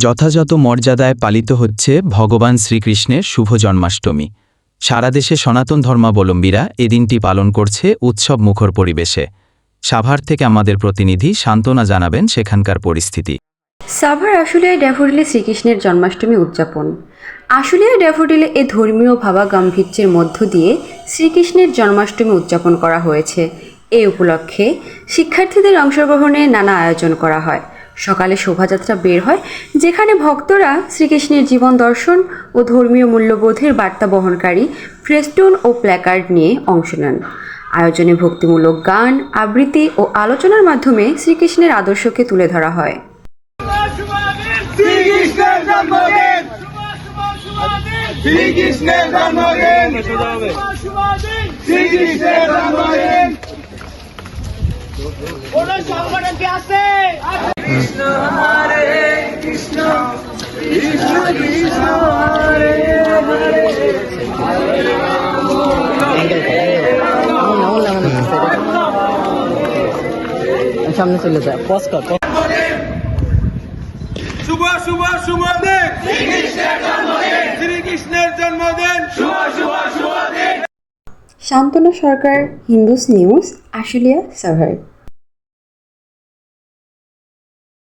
যথাযথ মর্যাদায় পালিত হচ্ছে ভগবান শ্রীকৃষ্ণের শুভ জন্মাষ্টমী। সারা দেশে সনাতন ধর্মাবলম্বীরা এ দিনটি পালন করছে উৎসব মুখর পরিবেশে। সাভার থেকে আমাদের প্রতিনিধি সান্ত্বনা জানাবেন সেখানকার পরিস্থিতি। সাভার আশুলিয়ায় ড্যাফোডিলে শ্রীকৃষ্ণের জন্মাষ্টমী উদযাপন। আশুলিয়ায় ড্যাফোডিলে এ ধর্মীয় ভাবাগাম্ভীর্যের মধ্য দিয়ে শ্রীকৃষ্ণের জন্মাষ্টমী উদযাপন করা হয়েছে। এ উপলক্ষে শিক্ষার্থীদের অংশগ্রহণে নানা আয়োজন করা হয়। সকালে শোভাযাত্রা বের হয়, যেখানে ভক্তরা শ্রীকৃষ্ণের জীবন দর্শন ও ধর্মীয় মূল্যবোধের বার্তা বহনকারী ফেস্টুন ও প্ল্যাকার্ড নিয়ে অংশ নেন। আয়োজনে ভক্তিমূলক গান, আবৃত্তি ও আলোচনার মাধ্যমে শ্রীকৃষ্ণের আদর্শকে তুলে ধরা হয়। শ্রীকৃষ্ণের জন্মদিন, শ্রীকৃষ্ণের জন্মদিন, শ্রীকৃষ্ণের জন্মদিন। কোন সংগঠন কি আছে? কৃষ্ণ হরে কৃষ্ণ, কৃষ্ণ কৃষ্ণ হরে হরে, হরে রাম সামনে চলে যায় পজ কর। শুভ শুভ শুভ দিন, শ্রীকৃষ্ণের জন্মদিন, শ্রীকৃষ্ণের জন্মদিন, শুভ শুভ শুভ দিন। সান্ত্বনা সরকার, হিন্দুস নিউজ, আশুলিয়া, সাভার।